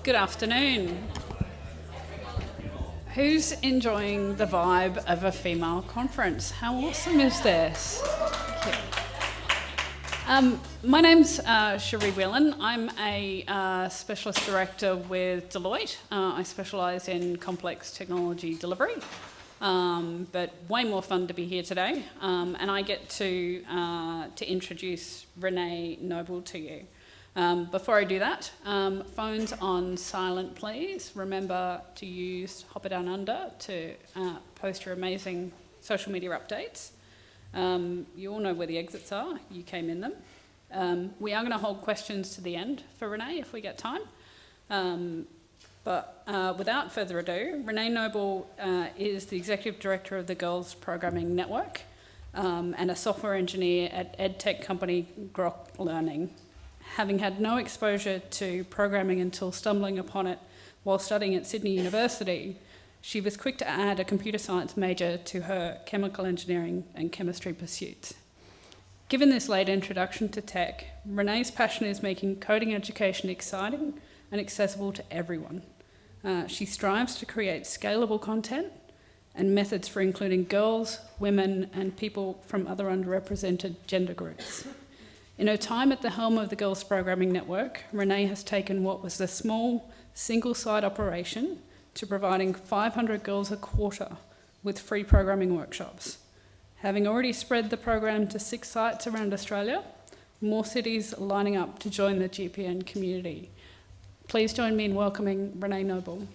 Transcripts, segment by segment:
Good afternoon. Who's enjoying the vibe of a female conference? How awesome is this? Thank you. My name's Cherie Whelan. I'm a specialist director with Deloitte. I specialise in complex technology delivery, but way more fun to be here today. And I get to introduce Renee Noble to you. Before I do that, phones on silent, please. Remember to use Hopper Down Under to post your amazing social media updates. You all know where the exits are. You came in them. We are going to hold questions to the end for Renee if we get time. But without further ado, Renee Noble is the Executive Director of the Girls Programming Network and a software engineer at edtech company Grok Learning. Having had no exposure to programming until stumbling upon it while studying at Sydney University, she was quick to add a computer science major to her chemical engineering and chemistry pursuits. Given this late introduction to tech, Renee's passion is making coding education exciting and accessible to everyone. She strives to create scalable content and methods for including girls, women, and people from other underrepresented gender groups. In her time at the helm of the Girls Programming Network, Renee has taken what was a small, single-site operation to providing 500 girls a quarter with free programming workshops. Having already spread the program to 6 sites around Australia, more cities are lining up to join the GPN community. Please join me in welcoming Renee Noble.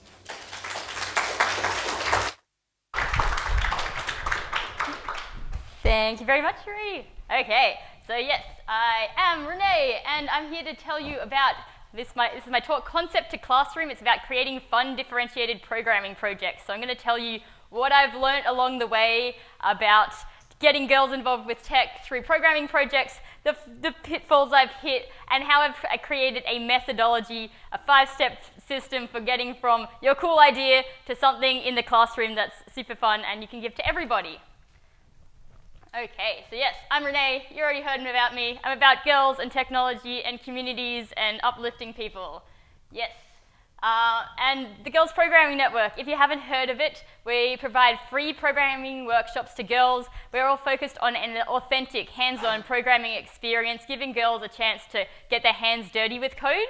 Thank you very much, Cherie. Okay, so yes, I am Renee, and I'm here to tell you about this is my talk, Concept to Classroom. It's about creating fun, differentiated programming projects. So I'm going to tell you what I've learnt along the way about getting girls involved with tech through programming projects, the pitfalls I've hit, and how I've created a methodology, a 5-step system for getting from your cool idea to something in the classroom that's super fun and you can give to everybody. Okay, so yes, I'm Renee. You already heard about me. I'm about girls and technology and communities and uplifting people. Yes. And the Girls Programming Network, if you haven't heard of it, we provide free programming workshops to girls. We're all focused on an authentic, hands-on programming experience, giving girls a chance to get their hands dirty with code.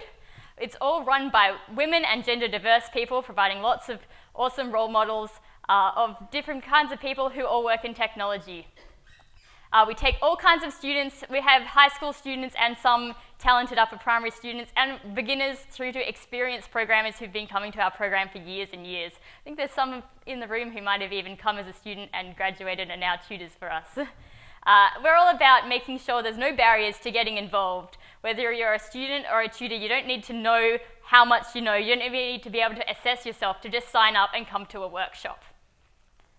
It's all run by women and gender diverse people, providing lots of awesome role models of different kinds of people who all work in technology. We take all kinds of students. We have high school students and some talented upper primary students and beginners through to experienced programmers who've been coming to our program for years and years. I think there's some in the room who might have even come as a student and graduated and now tutors for us. We're all about making sure there's no barriers to getting involved. Whether you're a student or a tutor, you don't need to know how much you know. You don't even need to be able to assess yourself to just sign up and come to a workshop.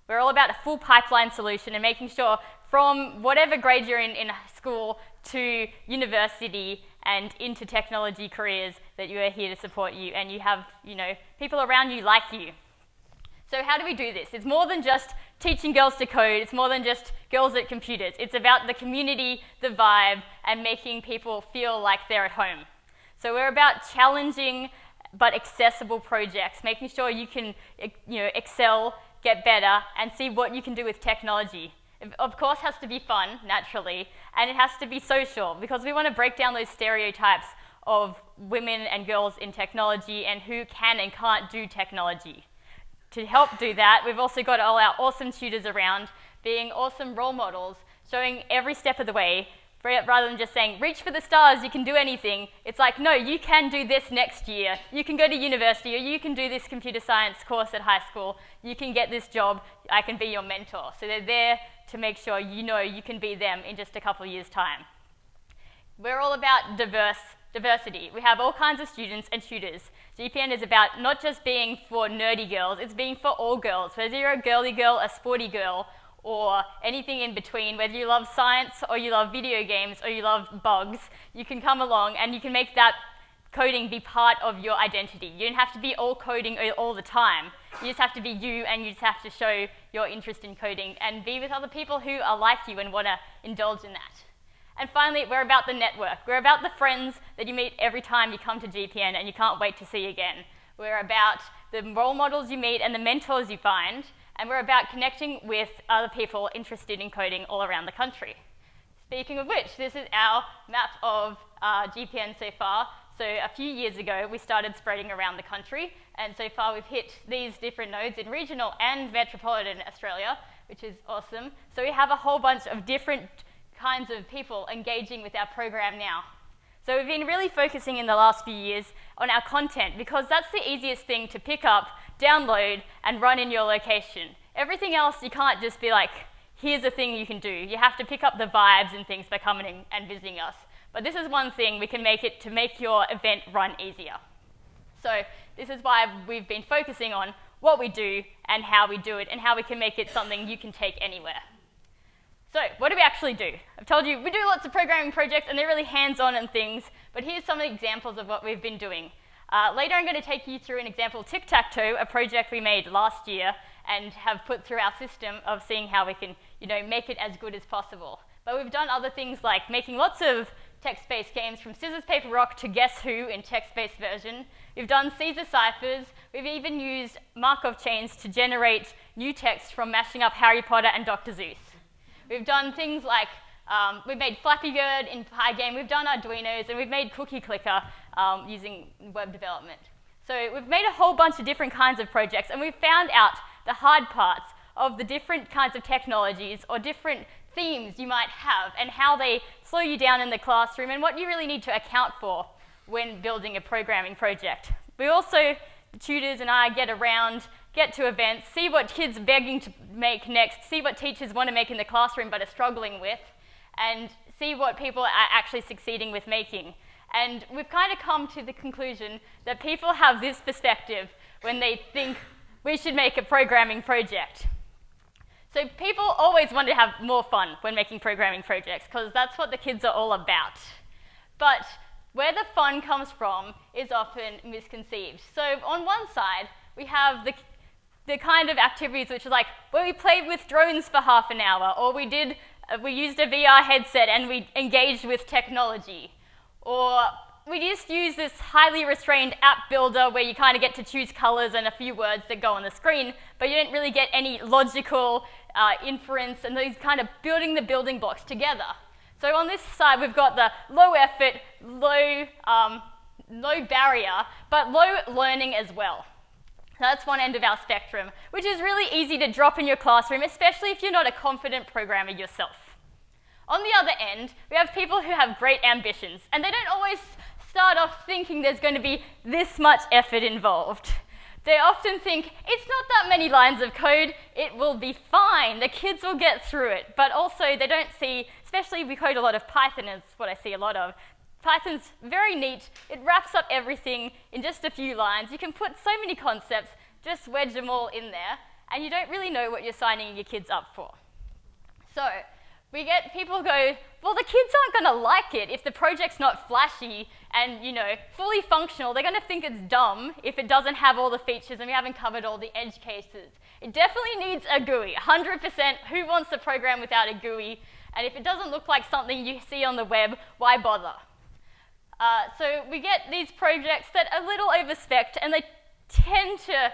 We're all about a full pipeline solution and making sure from whatever grade you're in school to university and into technology careers that you are here to support you and you have, people around you like you. So how do we do this? It's more than just teaching girls to code. It's more than just girls at computers. It's about the community, the vibe, and making people feel like they're at home. So we're about challenging but accessible projects, making sure you can, excel, get better, and see what you can do with technology. It, of course, has to be fun, naturally, and it has to be social, because we want to break down those stereotypes of women and girls in technology and who can and can't do technology. To help do that, we've also got all our awesome tutors around, being awesome role models, showing every step of the way, rather than just saying, reach for the stars, you can do anything. It's like, no, you can do this next year. You can go to university, or you can do this computer science course at high school. You can get this job. I can be your mentor. So they're there to make sure you know you can be them in just a couple of years' time. We're all about diversity. We have all kinds of students and tutors. GPN is about not just being for nerdy girls, it's being for all girls. Whether you're a girly girl, a sporty girl, or anything in between, whether you love science or you love video games or you love bugs, you can come along and you can make that coding be part of your identity. You don't have to be all coding all the time. You just have to be you, and you just have to show your interest in coding and be with other people who are like you and want to indulge in that. And finally, we're about the network. We're about the friends that you meet every time you come to GPN and you can't wait to see again. We're about the role models you meet and the mentors you find, and we're about connecting with other people interested in coding all around the country. Speaking of which, this is our map of GPN so far. So a few years ago, we started spreading around the country, and so far we've hit these different nodes in regional and metropolitan Australia, which is awesome. So we have a whole bunch of different kinds of people engaging with our program now. So we've been really focusing in the last few years on our content because that's the easiest thing to pick up, download, and run in your location. Everything else, you can't just be like, here's a thing you can do. You have to pick up the vibes and things by coming and visiting us. But this is one thing we can make it to make your event run easier. So this is why we've been focusing on what we do and how we do it and how we can make it something you can take anywhere. So what do we actually do? I've told you we do lots of programming projects and they're really hands-on and things, but here's some examples of what we've been doing. Later I'm going to take you through an example of Tic-Tac-Toe, a project we made last year and have put through our system of seeing how we can make it as good as possible. But we've done other things like making lots of text-based games from Scissors, Paper, Rock to Guess Who in text-based version. We've done Caesar ciphers. We've even used Markov chains to generate new text from mashing up Harry Potter and Dr. Seuss. We've done things like, we've made Flappy Bird in Pygame, we've done Arduinos, and we've made Cookie Clicker using web development. So we've made a whole bunch of different kinds of projects, and we've found out the hard parts of the different kinds of technologies or different themes you might have and how they slow you down in the classroom and what you really need to account for when building a programming project. We also, the tutors and I, get around, get to events, see what kids are begging to make next, see what teachers want to make in the classroom but are struggling with, and see what people are actually succeeding with making. And we've kind of come to the conclusion that people have this perspective when they think we should make a programming project. So people always want to have more fun when making programming projects because that's what the kids are all about. But where the fun comes from is often misconceived. So on one side, we have the kind of activities which are like, well, we played with drones for half an hour, or we used a VR headset and we engaged with technology. Or we just use this highly restrained app builder where you kind of get to choose colors and a few words that go on the screen, but you don't really get any logical inference and these kind of building the building blocks together. So on this side, we've got the low effort, low barrier, but low learning as well. So that's one end of our spectrum, which is really easy to drop in your classroom, especially if you're not a confident programmer yourself. On the other end, we have people who have great ambitions, and they don't always start off thinking there's going to be this much effort involved. They often think, it's not that many lines of code, it will be fine, the kids will get through it. But also they don't see, especially we code a lot of Python, it's what I see a lot of. Python's very neat, it wraps up everything in just a few lines. You can put so many concepts, just wedge them all in there, and you don't really know what you're signing your kids up for. So we get people go, well, the kids aren't going to like it if the project's not flashy and, fully functional. They're going to think it's dumb if it doesn't have all the features and we haven't covered all the edge cases. It definitely needs a GUI, 100%. Who wants a program without a GUI? And if it doesn't look like something you see on the web, why bother? So we get these projects that are a little over-spec'd and they tend to,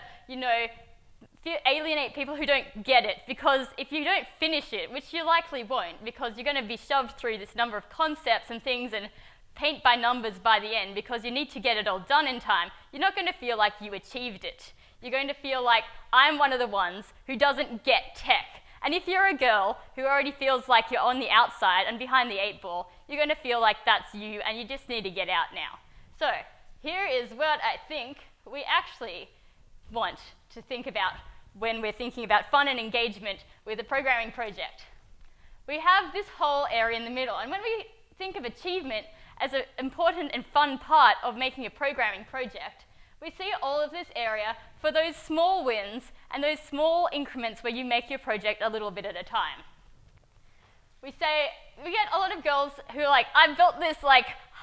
alienate people who don't get it, because if you don't finish it, which you likely won't, because you're going to be shoved through this number of concepts and things and paint by numbers by the end, because you need to get it all done in time, you're not going to feel like you achieved it. You're going to feel like, I'm one of the ones who doesn't get tech. And if you're a girl who already feels like you're on the outside and behind the 8-ball, you're going to feel like that's you and you just need to get out now. So here is what I think we actually want to think about when we're thinking about fun and engagement with a programming project. We have this whole area in the middle, and when we think of achievement as an important and fun part of making a programming project, we see all of this area for those small wins and those small increments where you make your project a little bit at a time. We get a lot of girls who are like, I've built this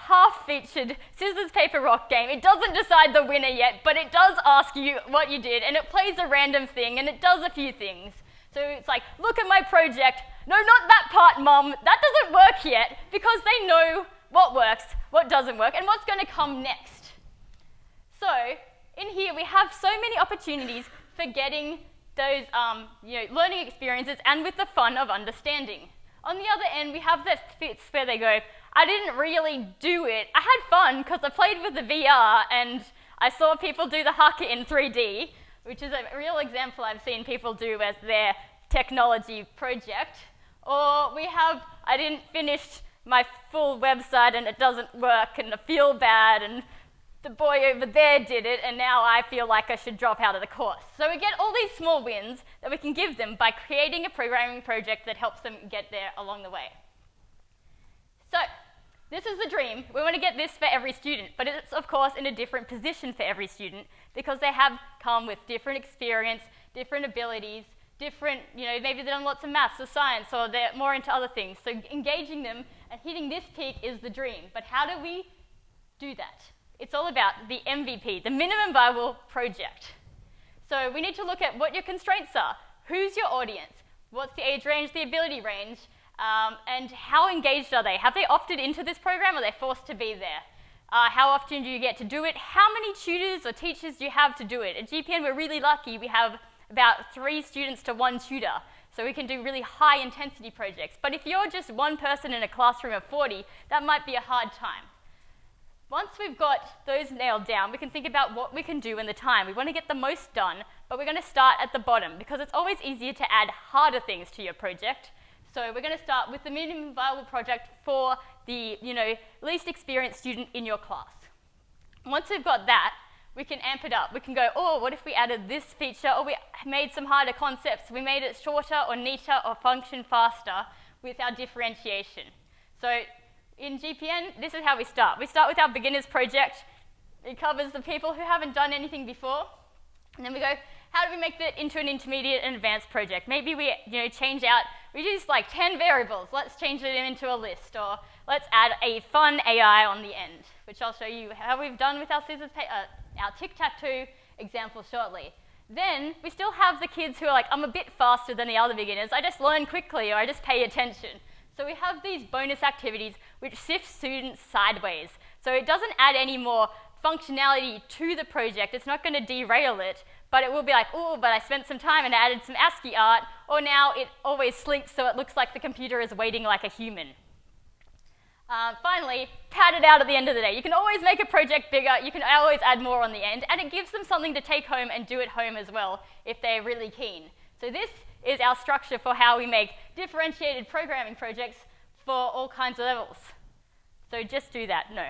half-featured Scissors, Paper, Rock game. It doesn't decide the winner yet, but it does ask you what you did, and it plays a random thing, and it does a few things. So it's like, look at my project. No, not that part, Mum. That doesn't work yet, because they know what works, what doesn't work, and what's going to come next. So in here, we have so many opportunities for getting those learning experiences and with the fun of understanding. On the other end, we have the bits where they go, I didn't really do it. I had fun because I played with the VR and I saw people do the haka in 3D, which is a real example I've seen people do as their technology project. Or we have, I didn't finish my full website and it doesn't work and I feel bad and the boy over there did it and now I feel like I should drop out of the course. So we get all these small wins that we can give them by creating a programming project that helps them get there along the way. So this is the dream. We want to get this for every student, but it's of course in a different position for every student because they have come with different experience, different abilities, different, maybe they've done lots of maths or science or they're more into other things. So engaging them and hitting this peak is the dream. But how do we do that? It's all about the MVP, the minimum viable project. So we need to look at what your constraints are. Who's your audience? What's the age range, the ability range? And how engaged are they? Have they opted into this program or are they forced to be there? How often do you get to do it? How many tutors or teachers do you have to do it? At GPN, we're really lucky. We have about 3 students to 1 tutor. So we can do really high intensity projects. But if you're just one person in a classroom of 40, that might be a hard time. Once we've got those nailed down, we can think about what we can do in the time. We want to get the most done, but we're going to start at the bottom because it's always easier to add harder things to your project. So we're going to start with the minimum viable project for the least experienced student in your class. Once we've got that, we can amp it up. We can go, oh, what if we added this feature, or we made some harder concepts, we made it shorter or neater or function faster with our differentiation. So in GPN, this is how we start. We start with our beginners project. It covers the people who haven't done anything before. And then we go, how do we make that into an intermediate and advanced project? Maybe we change out, we use like 10 variables. Let's change it into a list. Or let's add a fun AI on the end, which I'll show you how we've done with our our tic-tac-toe example shortly. Then we still have the kids who are like, I'm a bit faster than the other beginners. I just learn quickly or I just pay attention. So we have these bonus activities which sift students sideways. So it doesn't add any more functionality to the project. It's not going to derail it, but it will be like, oh, but I spent some time and added some ASCII art, or now it always sleeps so it looks like the computer is waiting like a human. Finally, pad it out at the end of the day. You can always make a project bigger, you can always add more on the end, and it gives them something to take home and do at home as well if they're really keen. So this is our structure for how we make differentiated programming projects for all kinds of levels. So just do that. No,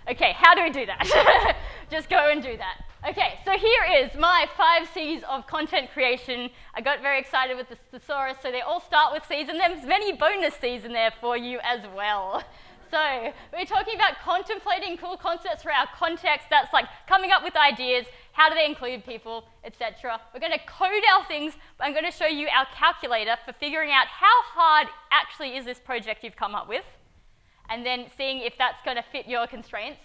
okay, how do we do that? Just go and do that. Okay, so here is my 5 C's of content creation. I got very excited with the thesaurus, so they all start with C's, and there's many bonus C's in there for you as well. So we're talking about contemplating cool concepts for our context. That's like coming up with ideas, how do they include people, etc. We're going to code our things, but I'm going to show you our calculator for figuring out how hard actually is this project you've come up with, and then seeing if that's going to fit your constraints.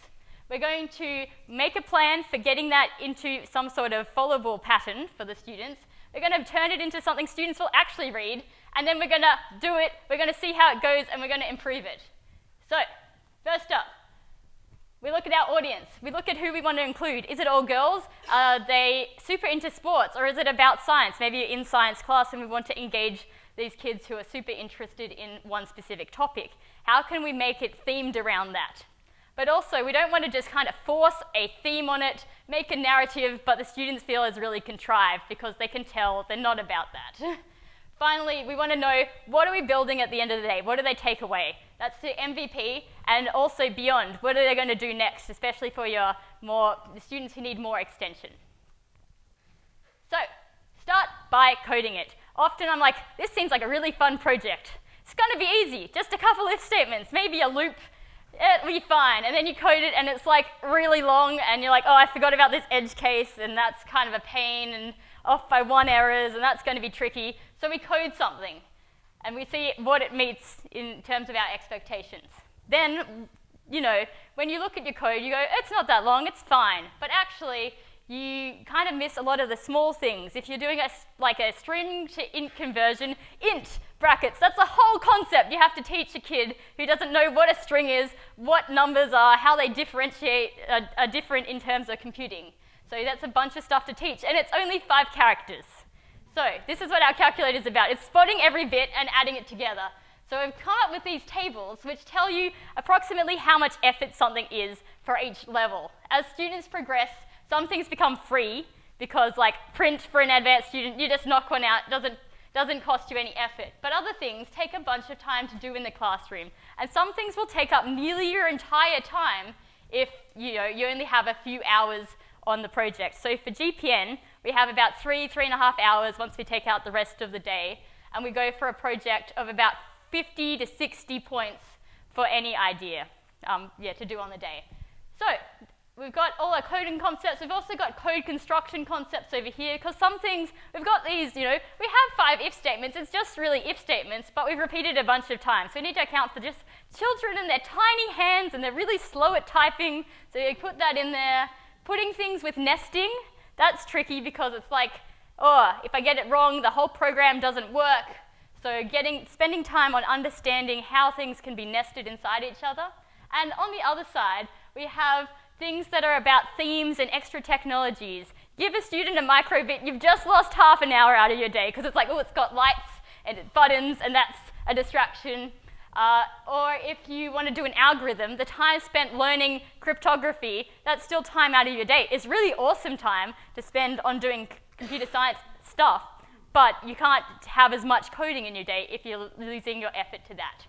We're going to make a plan for getting that into some sort of followable pattern for the students. We're going to turn it into something students will actually read, and then we're going to do it, we're going to see how it goes, and we're going to improve it. So, first up, we look at our audience. We look at who we want to include. Is it all girls? Are they super into sports? Or is it about science? Maybe you're in science class and we want to engage these kids who are super interested in one specific topic. How can we make it themed around that? But also, we don't want to just kind of force a theme on it, make a narrative, but the students feel is really contrived because they can tell they're not about that. Finally, we want to know, what are we building at the end of the day? What do they take away? That's the MVP, and also beyond. What are they going to do next, especially for the students who need more extension? So, start by coding it. Often I'm like, this seems like a really fun project. It's going to be easy, just a couple if statements, maybe a loop, it'll be fine. And then you code it and it's like really long and you're like, oh, I forgot about this edge case and that's kind of a pain and off by 1 errors and that's going to be tricky. So we code something and we see what it meets in terms of our expectations. Then, when you look at your code, you go, it's not that long, it's fine. But actually, you kind of miss a lot of the small things. If you're doing a string to int conversion, int brackets, that's a whole concept you have to teach a kid who doesn't know what a string is, what numbers are, how they differentiate, are different in terms of computing. So that's a bunch of stuff to teach, and it's only 5 characters. So this is what our calculator is about. It's spotting every bit and adding it together. So we've come up with these tables which tell you approximately how much effort something is for each level. As students progress, some things become free because, like, print for an advanced student, you just knock one out, doesn't cost you any effort. But other things take a bunch of time to do in the classroom. And some things will take up nearly your entire time if you only have a few hours on the project. So for GPN, we have about 3.5 hours once we take out the rest of the day. And we go for a project of about 50 to 60 points for any idea to do on the day. So we've got all our coding concepts. We've also got code construction concepts over here, because some things, we've got these, we have 5 if statements. It's just really if statements, but we've repeated a bunch of times. So we need to account for just children and their tiny hands, and they're really slow at typing. So you put that in there. Putting things with nesting, that's tricky because it's like, if I get it wrong, the whole program doesn't work. So spending time on understanding how things can be nested inside each other. And on the other side, we have things that are about themes and extra technologies. Give a student a microbit, you've just lost half an hour out of your day because it's like, it's got lights and buttons, and that's a distraction. Or if you want to do an algorithm, the time spent learning cryptography, that's still time out of your day. It's really awesome time to spend on doing computer science stuff, but you can't have as much coding in your day if you're losing your effort to that.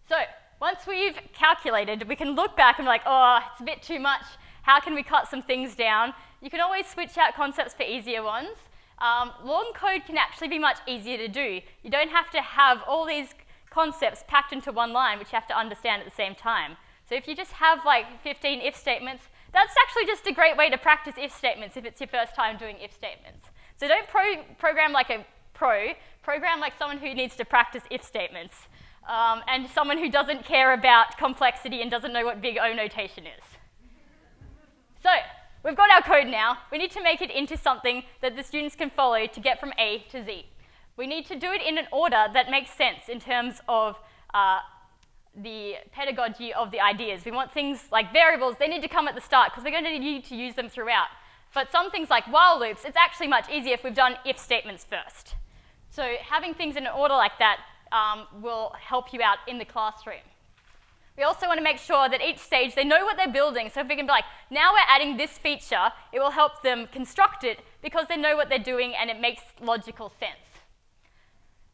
So once we've calculated, we can look back and be like, it's a bit too much. How can we cut some things down? You can always switch out concepts for easier ones. Long code can actually be much easier to do. You don't have to have all these concepts packed into one line, which you have to understand at the same time. So if you just have like 15 if statements, that's actually just a great way to practice if statements if it's your first time doing if statements. So don't program like a pro, program like someone who needs to practice if statements, and someone who doesn't care about complexity and doesn't know what big O notation is. So we've got our code now. We need to make it into something that the students can follow to get from A to Z. We need to do it in an order that makes sense in terms of the pedagogy of the ideas. We want things like variables, they need to come at the start because we're going to need to use them throughout. But some things like while loops, it's actually much easier if we've done if statements first. So having things in an order like that will help you out in the classroom. We also want to make sure that each stage, they know what they're building. So if we can be like, now we're adding this feature, it will help them construct it because they know what they're doing and it makes logical sense.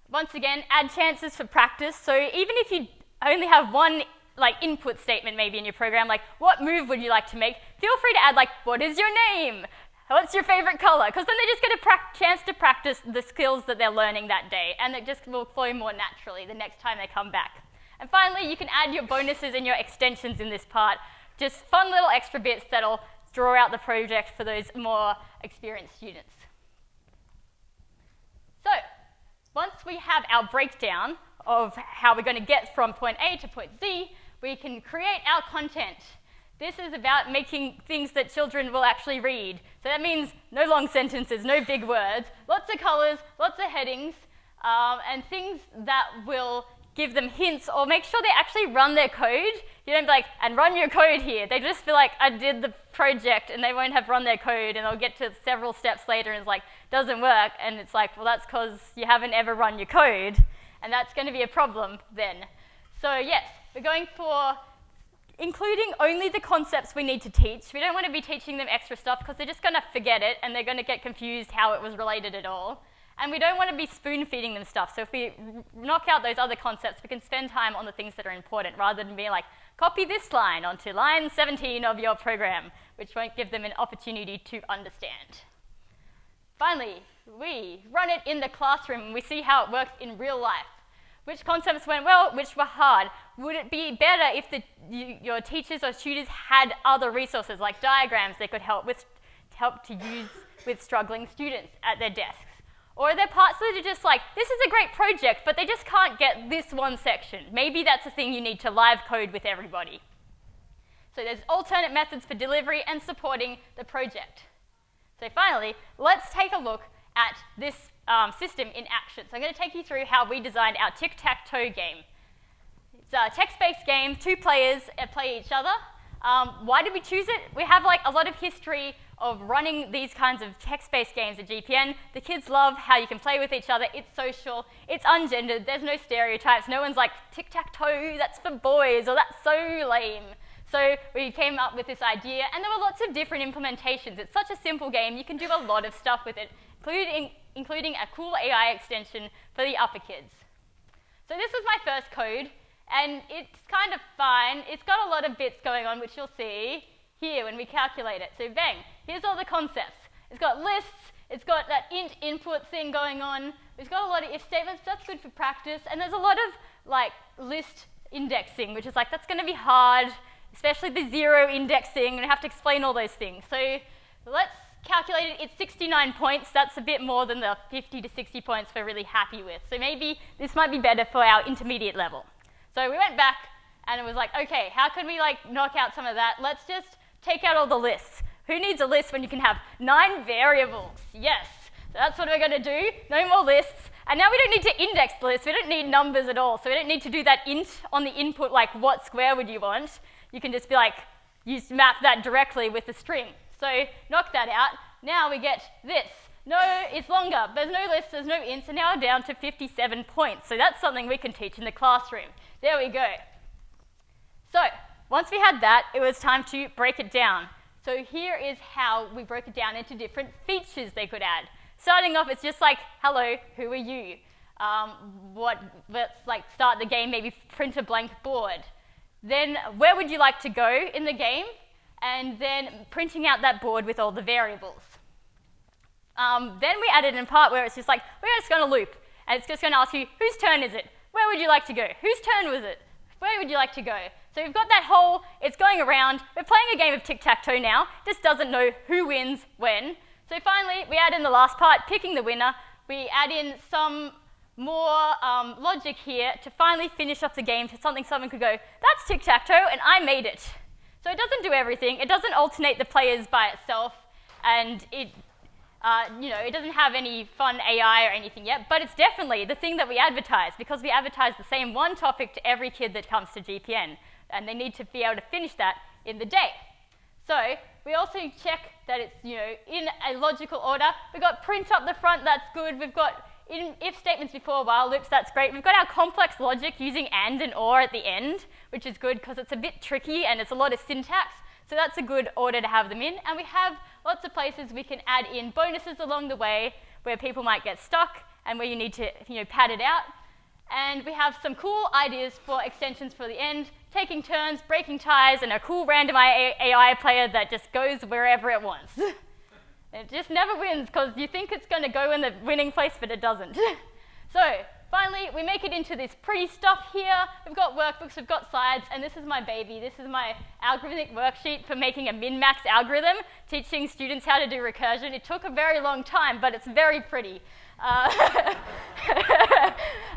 Once again, add chances for practice. So even if you only have one input statement maybe in your program, like what move would you like to make, feel free to add what is your name? What's your favorite color? Because then they just get a chance to practice the skills that they're learning that day, and it just will flow more naturally the next time they come back. And finally, you can add your bonuses and your extensions in this part, just fun little extra bits that'll draw out the project for those more experienced students. So once we have our breakdown of how we're going to get from point A to point Z, we can create our content. This is about making things that children will actually read. So that means no long sentences, no big words, lots of colors, lots of headings, and things that will give them hints or make sure they actually run their code. You don't be like, and run your code here. They just feel like, I did the project, and they won't have run their code, and they'll get to several steps later and it's like, doesn't work. And it's like, well, that's because you haven't ever run your code, and that's going to be a problem then. So yes, we're going for including only the concepts we need to teach. We don't want to be teaching them extra stuff because they're just going to forget it and they're going to get confused how it was related at all. And we don't want to be spoon-feeding them stuff. So if we knock out those other concepts, we can spend time on the things that are important rather than being like, copy this line onto line 17 of your program, which won't give them an opportunity to understand. Finally, we run it in the classroom and we see how it works in real life. Which concepts went well, which were hard. Would it be better if your teachers or tutors had other resources like diagrams they could help to use with struggling students at their desks? Or are there parts that are just like, this is a great project, but they just can't get this one section? Maybe that's a thing you need to live code with everybody. So there's alternate methods for delivery and supporting the project. So finally, let's take a look at this system in action. So I'm going to take you through how we designed our tic-tac-toe game. It's a text-based game, 2 players play each other. Why did we choose it? We have like a lot of history of running these kinds of text-based games at GPN. The kids love how you can play with each other. It's social, it's ungendered, there's no stereotypes. No one's like, tic-tac-toe, that's for boys, or that's so lame. So we came up with this idea, and there were lots of different implementations. It's such a simple game, you can do a lot of stuff with it, including a cool AI extension for the upper kids. So this was my first code, and it's kind of fine. It's got a lot of bits going on, which you'll see here when we calculate it. So bang, here's all the concepts. It's got lists, it's got that int input thing going on, it's got a lot of if statements, that's good for practice, and there's a lot of like list indexing, which is like, that's going to be hard, especially the 0 indexing, and I have to explain all those things. So let's calculate it. It's 69 points. That's a bit more than the 50 to 60 points we're really happy with. So maybe this might be better for our intermediate level. So we went back and it was like, okay, how can we like knock out some of that? Let's just take out all the lists. Who needs a list when you can have 9 variables? Yes, so that's what we're going to do. No more lists. And now we don't need to index the list. We don't need numbers at all. So we don't need to do that int on the input, like what square would you want? You can just be like, map that directly with the string. So knock that out. Now we get this. No, it's longer. There's no list, there's no ints, and now we're down to 57 points. So that's something we can teach in the classroom. There we go. So once we had that, it was time to break it down. So here is how we broke it down into different features they could add. Starting off, it's just like, hello, who are you? Let's like start the game, maybe print a blank board. Then where would you like to go in the game? And then printing out that board with all the variables. Then we added in a part where it's just like, we're just going to loop. And it's just going to ask you, whose turn is it? Where would you like to go? Whose turn was it? Where would you like to go? So we've got that whole, it's going around. We're playing a game of tic-tac-toe now. Just doesn't know who wins when. So finally, we add in the last part, picking the winner. We add in some more logic here to finally finish off the game to something someone could go, that's tic-tac-toe, and I made it. So it doesn't do everything. It doesn't alternate the players by itself, and it doesn't have any fun AI or anything yet, but it's definitely the thing that we advertise, because we advertise the same one topic to every kid that comes to GPN, and they need to be able to finish that in the day. So we also check that it's in a logical order. We've got print up the front, that's good. We've got if statements before while loops, that's great. We've got our complex logic using and or at the end, which is good because it's a bit tricky and it's a lot of syntax. So that's a good order to have them in. And we have lots of places we can add in bonuses along the way where people might get stuck and where you need to pad it out. And we have some cool ideas for extensions for the end, taking turns, breaking ties, and a cool random AI player that just goes wherever it wants. It just never wins because you think it's going to go in the winning place, but it doesn't. So finally, we make it into this pretty stuff here. We've got workbooks, we've got slides, and this is my baby. This is my algorithmic worksheet for making a min-max algorithm, teaching students how to do recursion. It took a very long time, but it's very pretty.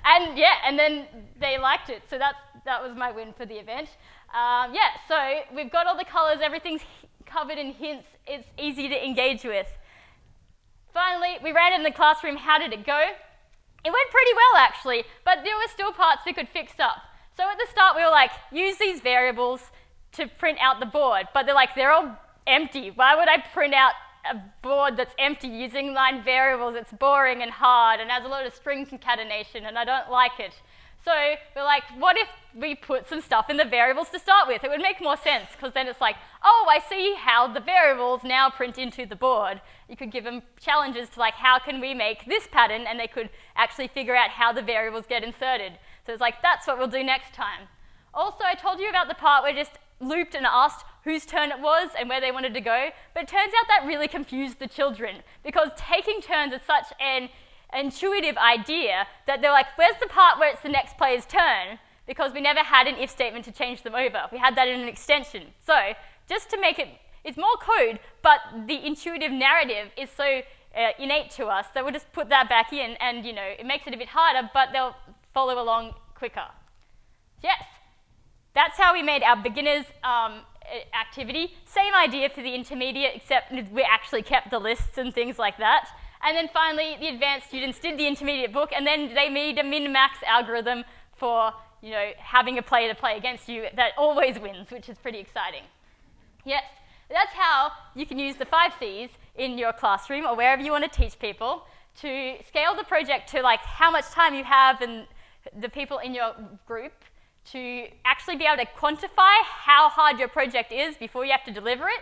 And then they liked it, so that was my win for the event. So we've got all the colors, everything's covered in hints, it's easy to engage with. Finally, we ran it in the classroom. How did it go? It went pretty well actually, but there were still parts we could fix up. So at the start we were like, use these variables to print out the board, but they're all empty. Why would I print out a board that's empty using 9 variables? It's boring and hard and has a lot of string concatenation and I don't like it. So we're like, what if we put some stuff in the variables to start with? It would make more sense because then it's like, oh, I see how the variables now print into the board. You could give them challenges to like, how can we make this pattern? And they could actually figure out how the variables get inserted. So it's like, that's what we'll do next time. Also, I told you about the part where I just looped and asked whose turn it was and where they wanted to go. But it turns out that really confused the children because taking turns is such an intuitive idea that they're like, where's the part where it's the next player's turn? Because we never had an if statement to change them over. We had that in an extension. So just to make it, it's more code, but the intuitive narrative is so innate to us that we'll just put that back in and it makes it a bit harder, but they'll follow along quicker. Yes, that's how we made our beginners activity. Same idea for the intermediate, except we actually kept the lists and things like that. And then finally, the advanced students did the intermediate book, and then they made a min-max algorithm for, you know, having a player to play against you that always wins, which is pretty exciting. Yes, that's how you can use the 5 Cs in your classroom or wherever you want to teach people to scale the project to like how much time you have and the people in your group to actually be able to quantify how hard your project is before you have to deliver it,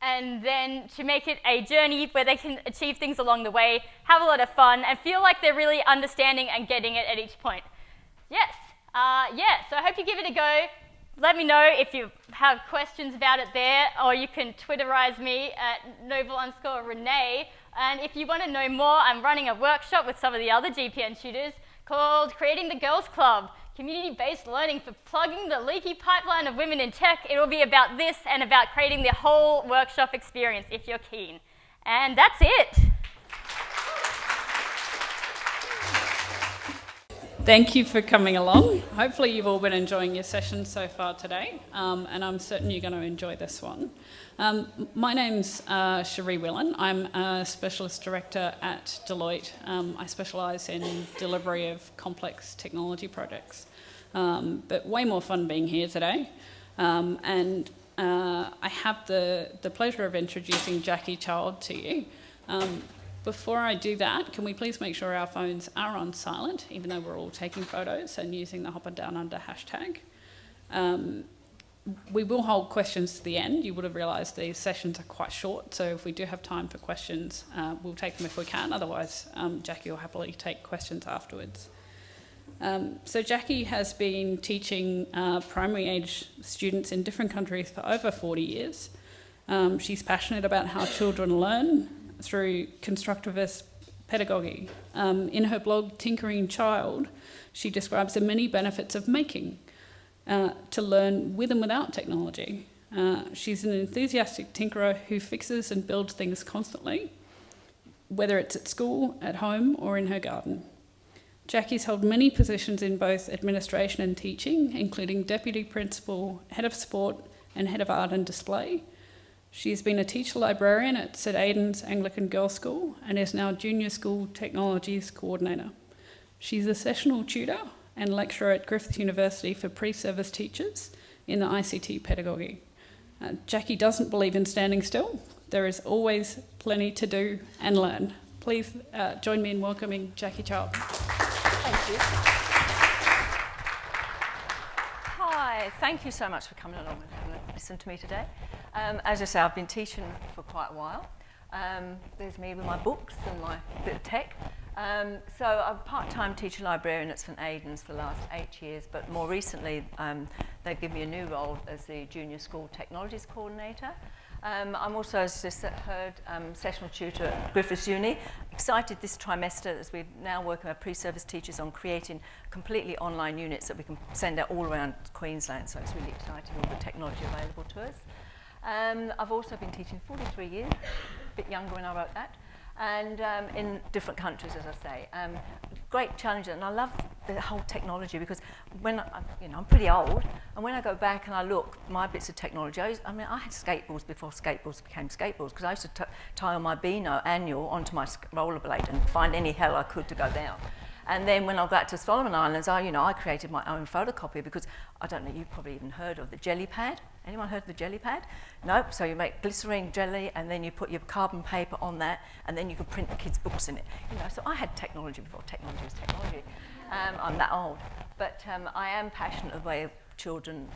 and then to make it a journey where they can achieve things along the way, have a lot of fun, and feel like they're really understanding and getting it at each point. Yes, so I hope you give it a go. Let me know if you have questions about it there, or you can Twitterize me at Noble_Renee. And if you want to know more, I'm running a workshop with some of the other GPN tutors called Creating the Girls Club, community-based learning for plugging the leaky pipeline of women in tech. It will be about this and about creating the whole workshop experience if you're keen. And that's it. Thank you for coming along. Hopefully you've all been enjoying your session so far today, and I'm certain you're going to enjoy this one. My name's Cherie Willan. I'm a Specialist Director at Deloitte. I specialise in delivery of complex technology projects, but way more fun being here today. And I have the pleasure of introducing Jackie Child to you. Before I do that, can we please make sure our phones are on silent, even though we're all taking photos and using the Hopper Down Under hashtag. We will hold questions to the end. You would have realised these sessions are quite short, so if we do have time for questions, we'll take them if we can. Otherwise, Jackie will happily take questions afterwards. So Jackie has been teaching primary age students in different countries for over 40 years. She's passionate about how children learn through constructivist pedagogy. In her blog, Tinkering Child, she describes the many benefits of making to learn with and without technology. She's an enthusiastic tinkerer who fixes and builds things constantly, whether it's at school, at home, or in her garden. Jackie's held many positions in both administration and teaching, including deputy principal, head of sport, and head of art and display. She's been a teacher librarian at St Aidan's Anglican Girls' School and is now Junior School Technologies Coordinator. She's a sessional tutor and lecturer at Griffith University for pre-service teachers in the ICT pedagogy. Jackie doesn't believe in standing still. There is always plenty to do and learn. Please join me in welcoming Jackie Child. Thank you. Hi, thank you so much for coming along and having a listen to me today. As I say, I've been teaching for quite a while. There's me with my books and my bit of tech. So I'm a part-time teacher librarian at St Aidan's for the last 8 years, but more recently they've given me a new role as the Junior School Technologies Coordinator. I'm also, as just heard, sessional tutor at Griffith Uni. Excited this trimester as we're now working with pre-service teachers on creating completely online units that we can send out all around Queensland, so it's really exciting, all the technology available to us. I've also been teaching 43 years, a bit younger when I wrote that, and in different countries, as I say. Great challenge, and I love the whole technology because when I'm pretty old, and when I go back and I look, my bits of technology, I had skateboards before skateboards became skateboards because I used to tie on my Beano annual onto my rollerblade and find any hell I could to go down. And then when I got to Solomon Islands, I created my own photocopier because I don't know, you've probably even heard of the jelly pad. Anyone heard of the jelly pad? Nope. So you make glycerine jelly and then you put your carbon paper on that and then you can print the kids' books in it. So I had technology before technology was technology. I'm that old. But I am passionate of the way children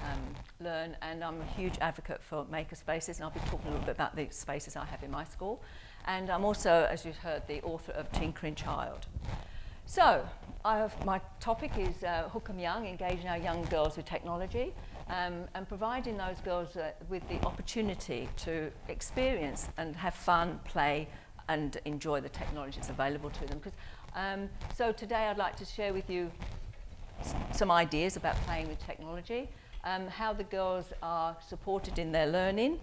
learn, and I'm a huge advocate for maker spaces, and I'll be talking a little bit about the spaces I have in my school. And I'm also, as you've heard, the author of Tinkering Child. So, my topic is Hook 'em Young, engaging our young girls with technology, and providing those girls with the opportunity to experience and have fun, play, and enjoy the technology that's available to them. So today I'd like to share with you some ideas about playing with technology, how the girls are supported in their learning,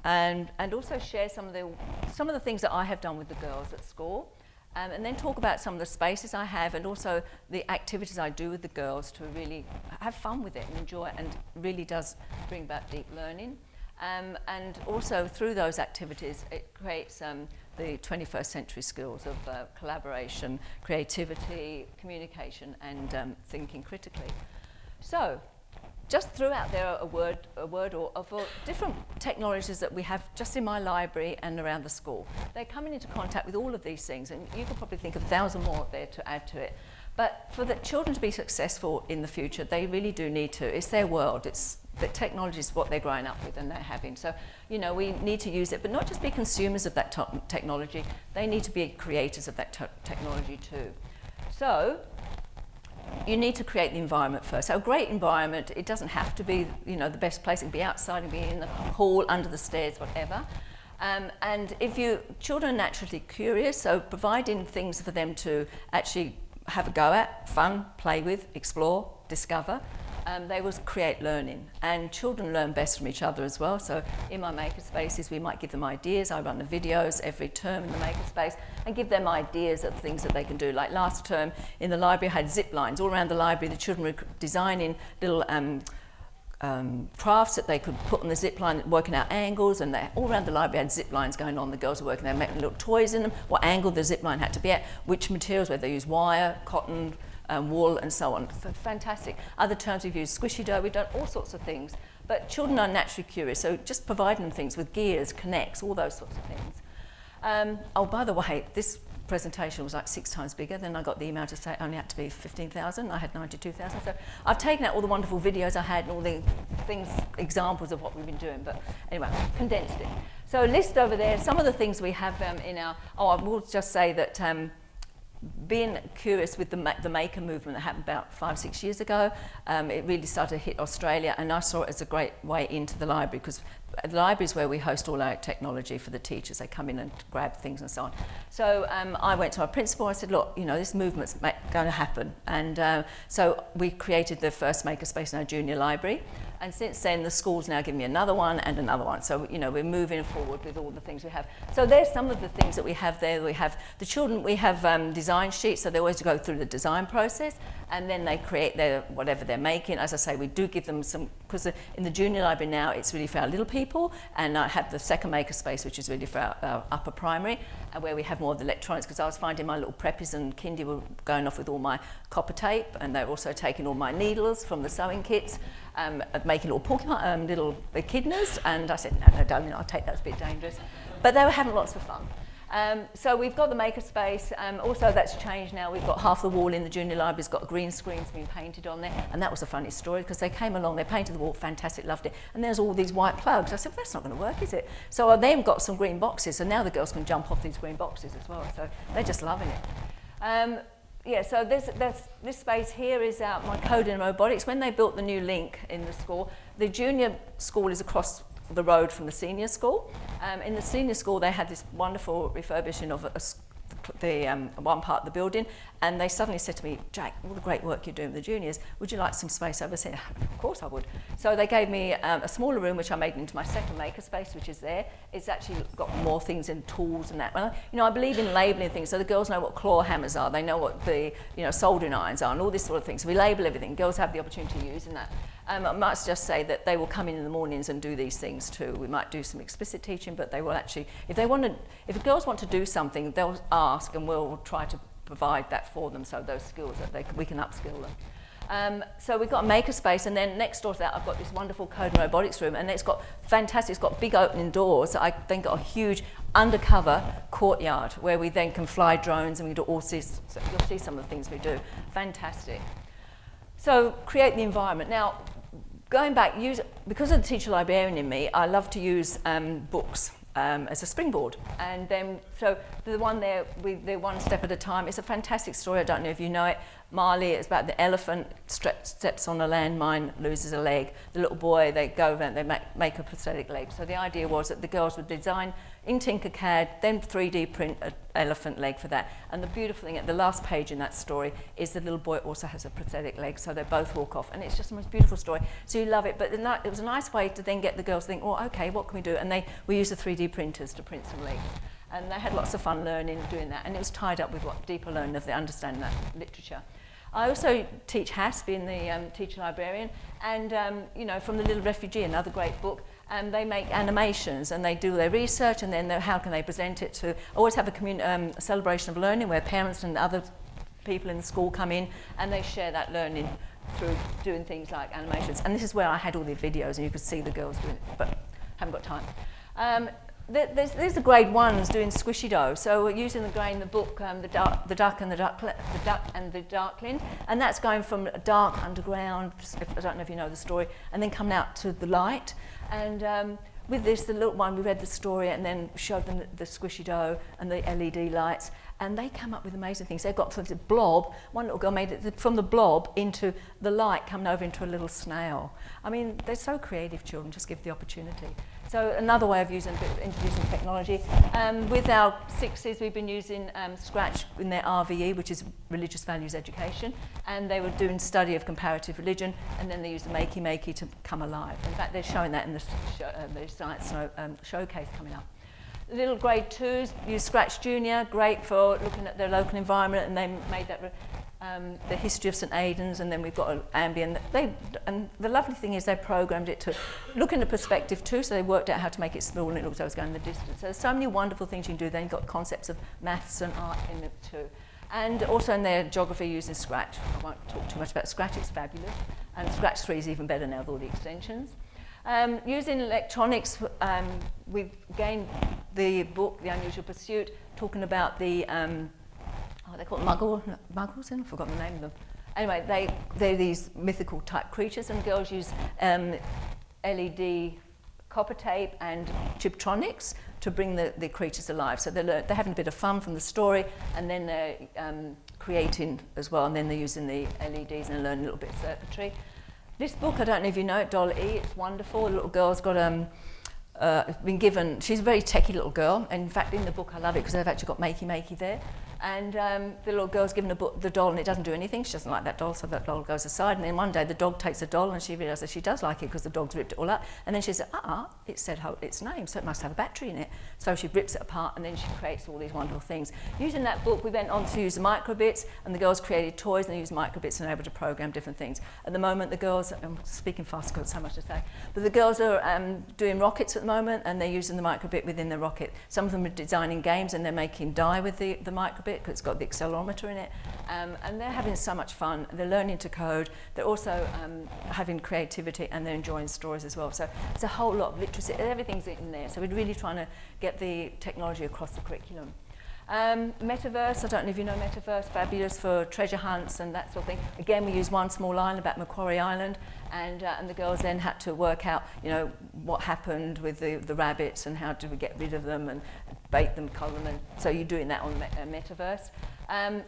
and also share some of the things that I have done with the girls at school. and then talk about some of the spaces I have and also the activities I do with the girls to really have fun with it and enjoy it, and really does bring about deep learning. And also through those activities, it creates the 21st century skills of collaboration, creativity, communication, and thinking critically. So, just threw out there a word or of different technologies that we have just in my library and around the school. They're coming into contact with all of these things, and you could probably think of 1,000 more there to add to it. But for the children to be successful in the future, they really do need to. It's their world. It's the technology is what they're growing up with and they're having. So, you know, we need to use it, but not just be consumers of that technology. They need to be creators of that technology too. So, you need to create the environment first. So a great environment, it doesn't have to be, you know, the best place. It can be outside, it can be in the hall, under the stairs, whatever. And if children are naturally curious, so providing things for them to actually have a go at, fun, play with, explore, discover, they will create learning. And children learn best from each other as well. So in my makerspaces, we might give them ideas. I run the videos every term in the makerspace and give them ideas of things that they can do. Like last term in the library, I had zip lines all around the library. The children were designing little crafts that they could put on the zip line, working out angles, and they all around the library had zip lines going on. The girls were working, they were making little toys in them, what angle the zip line had to be at, which materials, whether they use wire, cotton, wool, and so on. Fantastic. Other terms we've used squishy dough, we've done all sorts of things. But children are naturally curious, so just providing them things with gears, connects, all those sorts of things. Oh, by the way, this presentation was like 6 times bigger. Then I got the email to say it only had to be 15,000. I had 92,000. So I've taken out all the wonderful videos I had and all the things, examples of what we've been doing. But anyway, condensed it. So a list over there, some of the things we have in our, I will just say that being curious with the maker movement that happened about 5-6 years ago, it really started to hit Australia, and I saw it as a great way into the library, because the library is where we host all our technology for the teachers. They come in and grab things and so on. So I went to our principal, I said, look, you know, this movement's going to happen. And so we created the first makerspace in our junior library. And since then, the school's now giving me another one and another one. So, you know, we're moving forward with all the things we have. So there's some of the things that we have there. We have the children, we have design sheets, so they always go through the design process, and then they create their whatever they're making. As I say, we do give them some, because in the junior library now, it's really for our little people, and I have the second makerspace, which is really for our upper primary, and where we have more of the electronics, because I was finding my little preppies and kindy were going off with all my copper tape, and they're also taking all my needles from the sewing kits, making little porcupine, little echidnas, and I said, no, darling, I'll take that, it's a bit dangerous. But they were having lots of fun. So we've got the makerspace. Also, that's changed now. We've got half the wall in the junior library's got green screens being painted on there, and that was a funny story, because they came along, they painted the wall, fantastic, loved it, and there's all these white plugs. I said, well, that's not going to work, is it? So I then got some green boxes, so now the girls can jump off these green boxes as well, so they're just loving it. Yeah, so this space here is my code in robotics. When they built the new link in the school, the junior school is across the road from the senior school. In the senior school, they had this wonderful refurbishing of the one part of the building, and they suddenly said to me, Jack, all the great work you're doing with the juniors, would you like some space over? I said, of course I would. So they gave me a smaller room, which I made into my second makerspace, which is there. It's actually got more things and tools and that. Well, you know, I believe in labelling things, so the girls know what claw hammers are, they know what the soldering irons are, and all this sort of thing. So we label everything. Girls have the opportunity to use in that. I might just say that they will come in the mornings and do these things too. We might do some explicit teaching, but they will actually, if the girls want to do something, they'll ask, and we'll try to provide that for them, so those skills that we can upskill them. So we've got a makerspace, and then next door to that I've got this wonderful code and robotics room, and it's got fantastic, it's got big opening doors. So I then got a huge undercover courtyard where we then can fly drones, and we do all this. So you'll see some of the things we do. Fantastic. So create the environment. Now, going back, because of the teacher librarian in me, I love to use books as a springboard. And then, so the one there, the one step at a time, it's a fantastic story. I don't know if you know it. Marley, it's about the elephant steps on a landmine, loses a leg. The little boy, they go over and they make a prosthetic leg. So the idea was that the girls would design in Tinkercad, then 3D print an elephant leg for that. And the beautiful thing at the last page in that story is the little boy also has a prosthetic leg, so they both walk off. And it's just the most beautiful story. So you love it. But it was a nice way to then get the girls to think, well, okay, what can we do? And we use the 3D printers to print some legs. And they had lots of fun learning, doing that, and it was tied up with what deeper learning of the understanding that literature. I also teach HAS, being the teacher librarian, and you know, from The Little Refugee, another great book, they make animations and they do their research, and then how can they present it to, always have a celebration of learning where parents and other people in the school come in and they share that learning through doing things like animations. And this is where I had all the videos and you could see the girls doing it, but haven't got time. There's the grade ones doing squishy dough. So we're using the grain, the book, the duck and the duckling, and that's going from dark underground. I don't know if you know the story, and then coming out to the light. And with this, the little one, we read the story and then showed them the squishy dough and the LED lights, and they come up with amazing things. They've got from the blob. One little girl made it from the blob into the light coming over into a little snail. I mean, they're so creative, children. Just give the opportunity. So another way of introducing technology. With our sixes, we've been using Scratch in their RVE, which is Religious Values Education, and they were doing study of comparative religion, and then they used the Makey Makey to come alive. In fact, they're showing that in the science showcase coming up. Little grade twos use Scratch Junior, great for looking at their local environment, and they made that the history of St Aidan's, and then we've got an ambient. And the lovely thing is they programmed it to look into perspective too, so they worked out how to make it small and it looks like it was going the distance. So there's so many wonderful things you can do. Then you've got concepts of maths and art in it too. And also in their geography using Scratch. I won't talk too much about Scratch, it's fabulous. And Scratch 3 is even better now with all the extensions. Using electronics, we've gained the book, The Unusual Pursuit, talking about the they call it muggles, I've forgotten the name of them. Anyway, they're these mythical type creatures, and girls use LED copper tape and chiptronics to bring the creatures alive. So they're having a bit of fun from the story, and then they're creating as well, and then they're using the LEDs and learning a little bit of circuitry. This book, I don't know if you know it, Doll E, it's wonderful. The little girl's got been given, she's a very techie little girl, and in fact in the book I love it because they've actually got Makey Makey there. And the little girl's given the doll and it doesn't do anything. She doesn't like that doll, so that doll goes aside. And then one day the dog takes the doll and she realises she does like it because the dog's ripped it all up. And then she says, it said its name, so it must have a battery in it. So she rips it apart and then she creates all these wonderful things. Using that book, we went on to use the microbits, and the girls created toys and they used microbits and were able to program different things. At the moment, the girls, I'm speaking fast because I've got so much to say, but the girls are doing rockets at the moment, and they're using the microbit within the rocket. Some of them are designing games and they're making dye with the microbit because it's got the accelerometer in it, and they're having so much fun. They're learning to code. They're also having creativity, and they're enjoying stories as well. So it's a whole lot of literacy. Everything's in there. So we're really trying to get the technology across the curriculum. Metaverse, I don't know if you know Metaverse, fabulous for treasure hunts and that sort of thing. Again, we use one small island, about Macquarie Island, and the girls then had to work out, what happened with the rabbits and how do we get rid of them and bait them, colour them. And so you're doing that on Metaverse.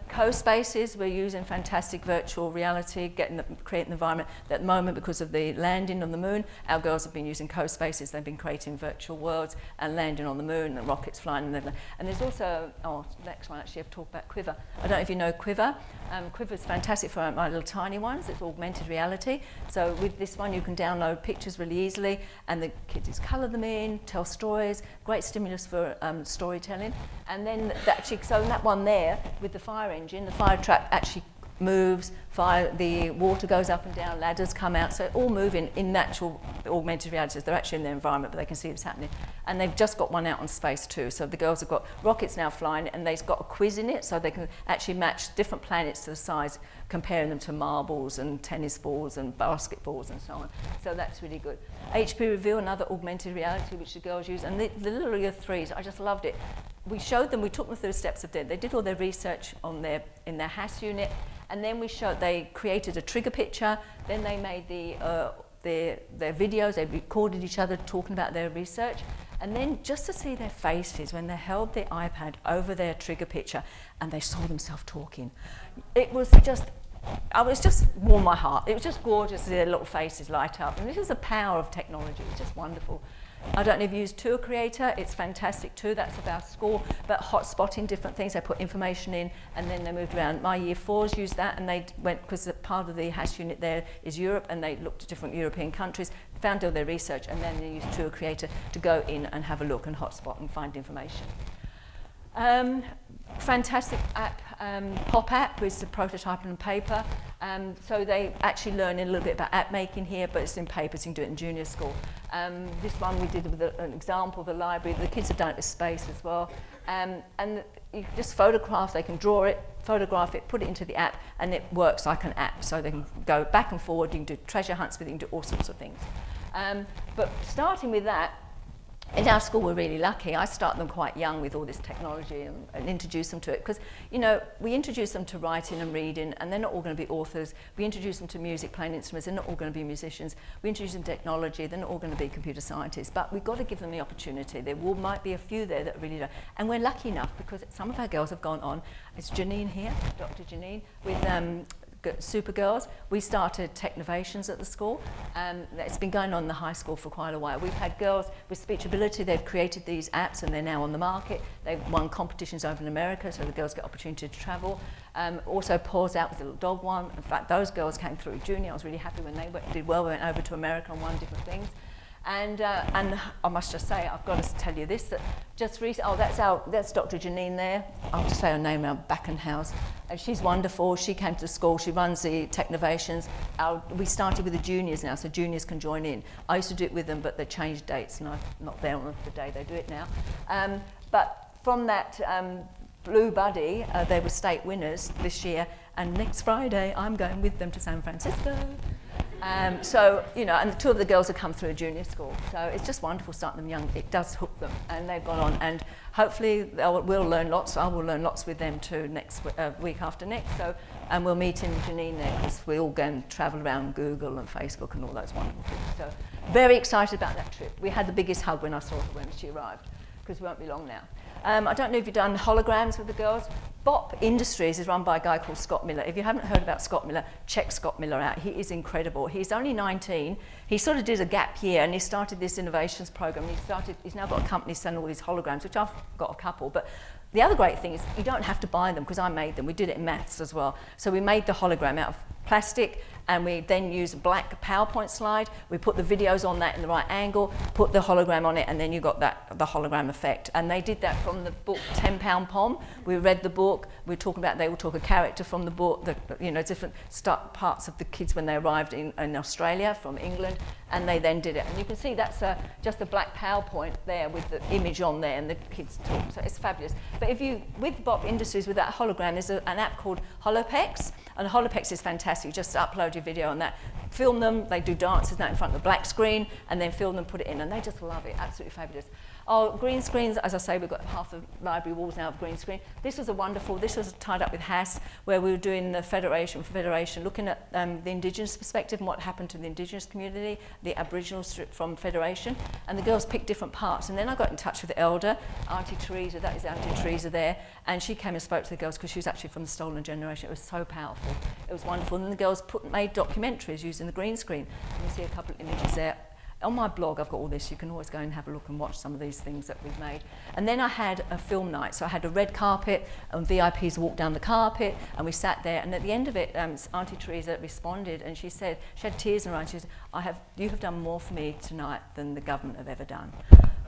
Co-spaces, we're using fantastic virtual reality, creating the environment. At the moment, because of the landing on the moon, our girls have been using co-spaces. They've been creating virtual worlds and landing on the moon, and the rockets flying. And there's also, next one actually, I've talked about Quiver. I don't know if you know Quiver. Quiver's fantastic for my little tiny ones. It's augmented reality. So with this one, you can download pictures really easily, and the kids just colour them in, tell stories. Great stimulus for storytelling. And then so in that one there, with the fire engine, the fire truck actually moves, the water goes up and down, ladders come out, so all moving in natural augmented realities. They're actually in their environment, but they can see this happening. And they've just got one out on space too, so the girls have got rockets now flying, and they've got a quiz in it, so they can actually match different planets to the size, comparing them to marbles and tennis balls and basketballs and so on. So that's really good. HP Reveal, another augmented reality which the girls use, and the little year threes, I just loved it. We showed them, we took them through the steps of death. They did all their research in their HAS unit, and then they created a trigger picture, then they made their videos, they recorded each other talking about their research, and then just to see their faces when they held their iPad over their trigger picture and they saw themselves talking. It was just warmed my heart. It was just gorgeous to see their little faces light up, and this is the power of technology. It's just wonderful. I don't know if you use Tour Creator, it's fantastic too, that's of our school, but hotspotting different things, they put information in and then they moved around. My year fours used that, and they went, because part of the HAS unit there is Europe, and they looked at different European countries, found all their research, and then they used Tour Creator to go in and have a look and hotspot and find information. Fantastic app, Pop App is the prototype on paper. So they actually learn a little bit about app making here, but it's in paper, so you can do it in junior school. This one we did with an example of a library. The kids have done it with space as well. And you just photograph, they can draw it, photograph it, put it into the app, and it works like an app. So they can go back and forward, you can do treasure hunts with it, you can do all sorts of things. But starting with that, in our school we're really lucky. I start them quite young with all this technology and introduce them to it because, you know, we introduce them to writing and reading and they're not all going to be authors. We introduce them to music, playing instruments, they're not all going to be musicians. We introduce them to technology, they're not all going to be computer scientists, but we've got to give them the opportunity. There might be a few there that really don't. And we're lucky enough because some of our girls have gone on. It's Janine here, Dr. Janine, with Super Girls. We started Technovations at the school. It's been going on in the high school for quite a while. We've had girls with speech ability. They've created these apps and they're now on the market. They've won competitions over in America, so the girls get opportunity to travel. Also Paws Out was a little dog one. In fact, those girls came through junior. I was really happy when they did well. We went over to America and won different things. And I must just say, I've got to tell you this, that just recently, that's Dr. Janine there. I'll just say her name now, Backenhouse. And she's wonderful. She came to the school. She runs the Technovations. We started with the juniors now, so juniors can join in. I used to do it with them, but they changed dates, and I'm not there on the day they do it now. But from that Blue Buddy, they were state winners this year, and next Friday, I'm going with them to San Francisco. So, you know, and the two of the girls have come through a junior school. So it's just wonderful starting them young. It does hook them. And they've gone on. And hopefully we'll learn lots. I will learn lots with them too next week after next. So, and we'll meet in Janine there because we all go and travel around Google and Facebook and all those wonderful things. So very excited about that trip. We had the biggest hug when I saw her when she arrived because we won't be long now. I don't know if you've done holograms with the girls. BOP Industries is run by a guy called Scott Miller. If you haven't heard about Scott Miller, check Scott Miller out. He is incredible. He's only 19. He sort of did a gap year and he started this innovations program. He's now got a company selling all these holograms, which I've got a couple. But the other great thing is you don't have to buy them because I made them. We did it in maths as well. So we made the hologram out of plastic and we then used a black PowerPoint slide. We put the videos on that in the right angle, put the hologram on it, and then you got the hologram effect. And they did that from the book 10 Pound Pom. We read the book. They will talk a character from the book, different parts of the kids when they arrived in Australia from England, and they then did it. And you can see that's just a black PowerPoint there with the image on there, and the kids talk. So it's fabulous. But with BOP Industries, with that hologram, there's an app called Holopex, and Holopex is fantastic. You just upload your video on that, film them, they do dances now in front of the black screen, and then film them, put it in, and they just love it. Absolutely fabulous. Oh, green screens, as I say, we've got half the library walls now of green screen. This was tied up with HAS, where we were doing the Federation, looking at the Indigenous perspective and what happened to the Indigenous community, the Aboriginals from Federation, and the girls picked different parts. And then I got in touch with the elder, Auntie Teresa, that is Auntie Teresa there, and she came and spoke to the girls because she was actually from the stolen generation. It was so powerful. It was wonderful. And then the girls made documentaries using the green screen. You see a couple of images there. On my blog, I've got all this. You can always go and have a look and watch some of these things that we've made. And then I had a film night. So I had a red carpet, and VIPs walked down the carpet, and we sat there. And at the end of it, Auntie Teresa responded, and she said, she had tears in her eyes. She said, you have done more for me tonight than the government have ever done.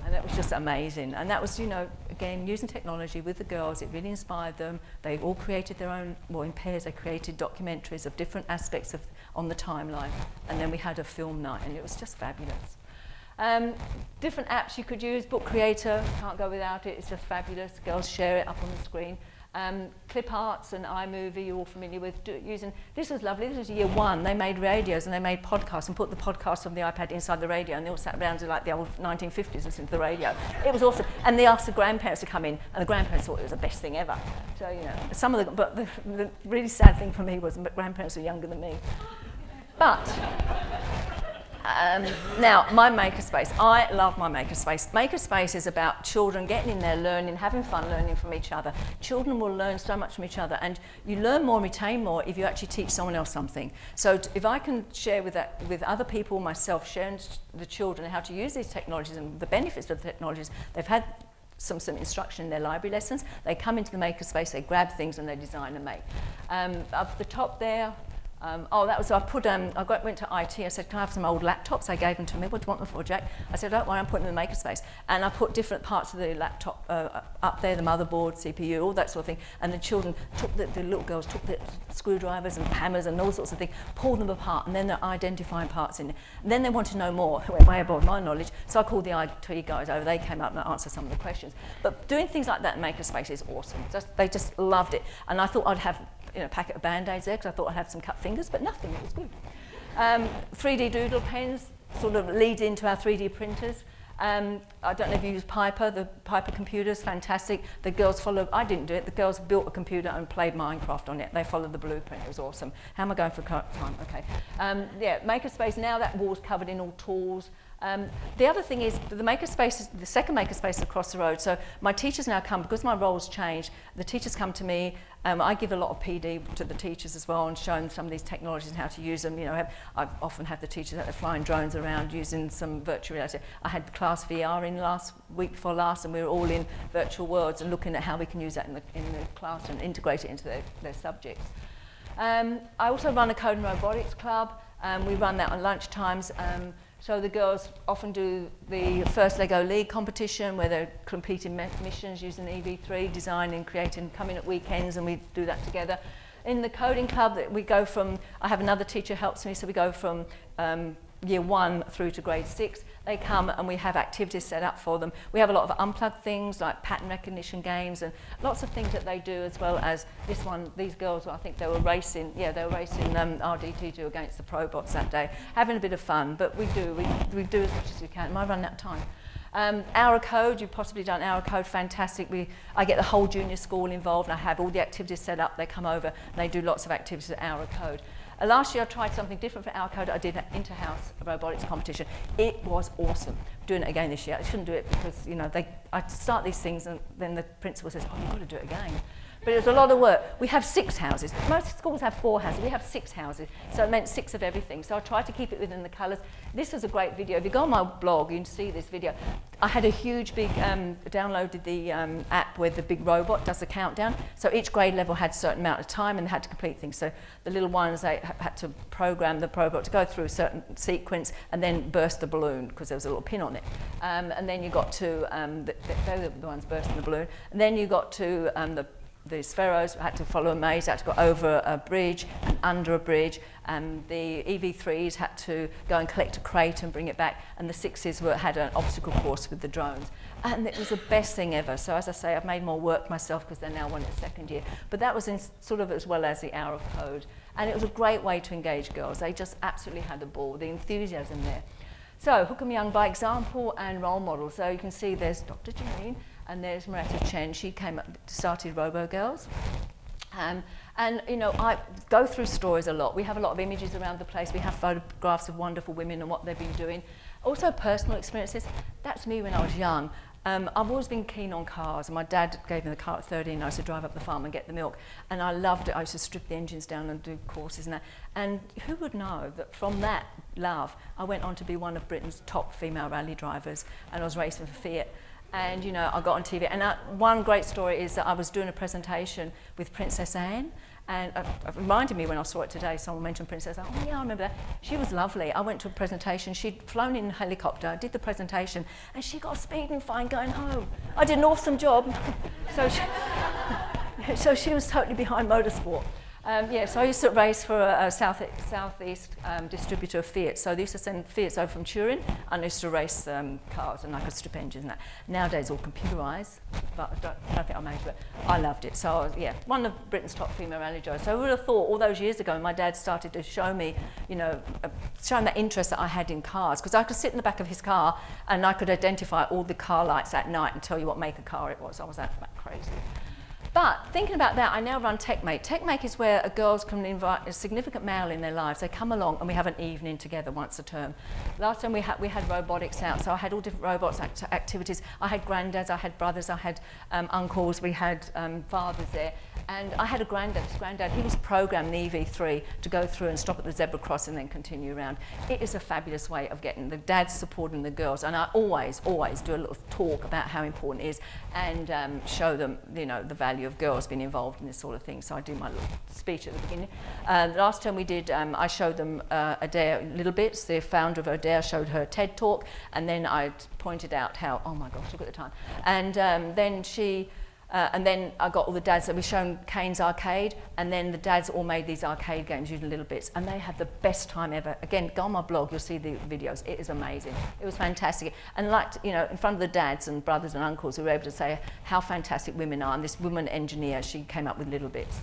And that was just amazing. And that was, again, using technology with the girls. It really inspired them. They all created their own, in pairs, they created documentaries of different aspects on the timeline. And then we had a film night, and it was just fabulous. Different apps you could use. Book Creator, can't go without it. It's just fabulous. Girls share it up on the screen. Clip Arts and iMovie, you're all familiar with using. This was lovely. This was year one. They made radios and they made podcasts and put the podcast from the iPad inside the radio, and they all sat around like the old 1950s listening to the radio. It was awesome. And they asked the grandparents to come in, and the grandparents thought it was the best thing ever. So, but the really sad thing for me was the grandparents were younger than me. But now, my makerspace. I love my makerspace. Makerspace is about children getting in there, learning, having fun, learning from each other. Children will learn so much from each other, and you learn more, retain more if you actually teach someone else something. So if I can share with other people, myself, sharing the children how to use these technologies and the benefits of the technologies, they've had some instruction in their library lessons. They come into the makerspace, they grab things, and they design and make. Up the top there, I went to IT. I said, can I have some old laptops? They gave them to me. What do you want them for, Jack? I said, don't worry, I'm putting them in the makerspace. And I put different parts of the laptop up there, the motherboard, CPU, all that sort of thing. And the children took the little girls took the screwdrivers and hammers and all sorts of things, pulled them apart, and then they're identifying parts in it. And then they wanted to know more. It went way above my knowledge. So I called the IT guys over. They came up and answered some of the questions. But doing things like that in makerspace is awesome. They just loved it. And I thought I'd have a packet of Band-Aids there because I thought I'd have some cut fingers, but nothing, it was good. 3D doodle pens sort of lead into our 3D printers. I don't know if you use Piper, the Piper computers, fantastic. The girls followed, I didn't do it, the girls built a computer and played Minecraft on it. They followed the blueprint, it was awesome. How am I going for time? Okay. Makerspace, now that wall's covered in all tools. The other thing is the makerspace is the second makerspace across the road. So my teachers now come, because my role's changed, the teachers come to me. I give a lot of PD to the teachers as well and show them some of these technologies and how to use them. I often have the teachers that are flying drones around using some virtual reality. I had class VR in week before last, and we were all in virtual worlds and looking at how we can use that in the class and integrate it into their subjects. I also run a code and robotics club. We run that on lunch times. So the girls often do the first Lego League competition where they're competing missions using EV3, designing, creating, coming at weekends, and we do that together. In the coding club, we go from, I have another teacher who helps me, so we go from year 1 through to grade 6. They come and we have activities set up for them. We have a lot of unplugged things like pattern recognition games and lots of things that they do, as well as this one, these girls, I think they were racing RDT2 against the Probots that day, having a bit of fun, but we do as much as we can. I run out of time. Hour Code, you've possibly done Hour Code, fantastic. I get the whole junior school involved and I have all the activities set up. They come over and they do lots of activities at Hour Code. Last year I tried something different for Hour Code. I did an inter-house robotics competition. It was awesome. Doing it again this year. I shouldn't do it because I start these things and then the principal says, oh, you've got to do it again. But it was a lot of work. We have 6 houses. Most schools have 4 houses. We have 6 houses. So it meant 6 of everything. So I tried to keep it within the colours. This is a great video. If you go on my blog, you can see this video. I had a huge big, downloaded the app where the big robot does the countdown. So each grade level had a certain amount of time and they had to complete things. So the little ones, they had to program the robot to go through a certain sequence and then burst the balloon because there was a little pin on it. And then you got to, they were the ones bursting the balloon. And then you got to the Spheros had to follow a maze, had to go over a bridge and under a bridge, and the EV3s had to go and collect a crate and bring it back, and the 6s had an obstacle course with the drones. And it was the best thing ever. So as I say, I've made more work myself because they're now one in second year. But that was in sort of as well as the Hour of Code. And it was a great way to engage girls. They just absolutely had the ball, the enthusiasm there. So Hook 'em Young by example and role model. So you can see there's Dr. Janine, and there's Maretta Chen. She started Robo Girls. And I go through stories a lot. We have a lot of images around the place. We have photographs of wonderful women and what they've been doing. Also personal experiences. That's me when I was young. I've always been keen on cars, and my dad gave me the car at 13, and I used to drive up the farm and get the milk, and I loved it. I used to strip the engines down and do courses and that. And who would know that from that love, I went on to be one of Britain's top female rally drivers, and I was racing for Fiat. And I got on TV, and one great story is that I was doing a presentation with Princess Anne, and it reminded me when I saw it today, someone mentioned Princess Anne. Oh yeah, I remember that. She was lovely. I went to a presentation. She'd flown in a helicopter, did the presentation, and she got a speeding fine going home. I did an awesome job. So she was totally behind motorsport. So I used to race for a southeast distributor of Fiat. So they used to send Fiats over from Turin, and I used to race cars, and I could strip engines and that. Nowadays, all computerised, but I don't think I'm age, but I loved it. So I was, one of Britain's top female rally drivers. So I would have thought all those years ago, my dad started to show me, showing that interest that I had in cars, because I could sit in the back of his car and I could identify all the car lights at night and tell you what make of car it was. I was that crazy. But thinking about that, I now run TechMate. TechMate is where girls can invite a significant male in their lives. They come along and we have an evening together once a term. Last time we had robotics out, so I had all different robots activities. I had granddads, I had brothers, I had uncles, we had fathers there. And I had a granddad, he was programmed the EV3 to go through and stop at the zebra crossing and then continue around. It is a fabulous way of getting the dads supporting the girls, and I always do a little talk about how important it is and show them, the value of girls being involved in this sort of thing, so I do my little speech at the beginning. The last time we did, I showed them Adair little bits. The founder of Adair showed her TED talk, and then I pointed out how, oh my gosh, look at the time. And then I got all the dads that we shown Kane's arcade, and then the dads all made these arcade games using little bits, and they had the best time ever. Again, go on my blog, you'll see the videos. It is amazing. It was fantastic. And like, you know, in front of the dads and brothers and uncles, we were able to say how fantastic women are. And this woman engineer, she came up with little bits.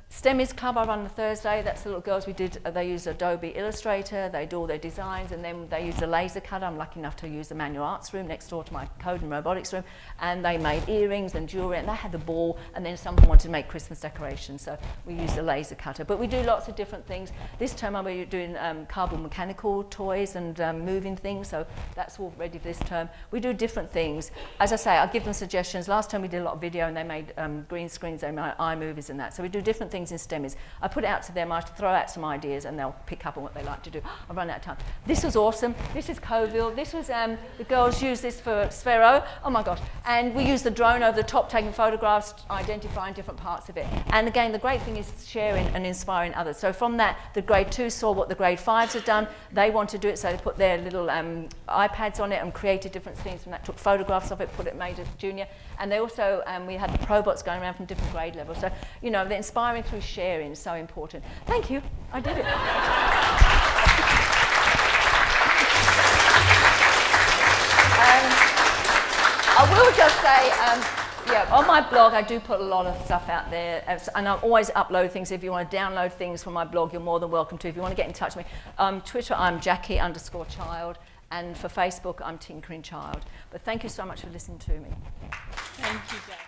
STEMmies Club I run on Thursday. That's the little girls we did. They use Adobe Illustrator. They do all their designs, and then they use a laser cutter. I'm lucky enough to use the manual arts room next door to my code and robotics room. And they made earrings and jewelry, and they had the ball. And then someone wanted to make Christmas decorations, so we used a laser cutter. But we do lots of different things. This term I'll be doing cardboard mechanical toys and moving things. So that's all ready for this term. We do different things. As I say, I give them suggestions. Last time we did a lot of video, and they made green screens. They made iMovies and that. So we do different things in STEMmies. I put it out to them, I throw out some ideas, and they'll pick up on what they like to do. I run out of time. This was awesome. This is Coville. This was, the girls used this for Sphero. Oh my gosh. And we used the drone over the top, taking photographs, identifying different parts of it. And again, the great thing is sharing and inspiring others. So from that, the grade 2 saw what the grade 5s had done. They want to do it, so they put their little iPads on it and created different scenes from that, took photographs of it, put it, made it junior. And they also, we had the probots going around from different grade levels. So, you know, the inspiring through sharing is so important. Thank you. I did it. I will just say, yeah, on my blog I do put a lot of stuff out there, and I always upload things. If you want to download things from my blog, you're more than welcome to. If you want to get in touch with me, Twitter I'm Jackie_child, and for Facebook I'm Tinkering Child. But thank you so much for listening to me. Thank you, Jack.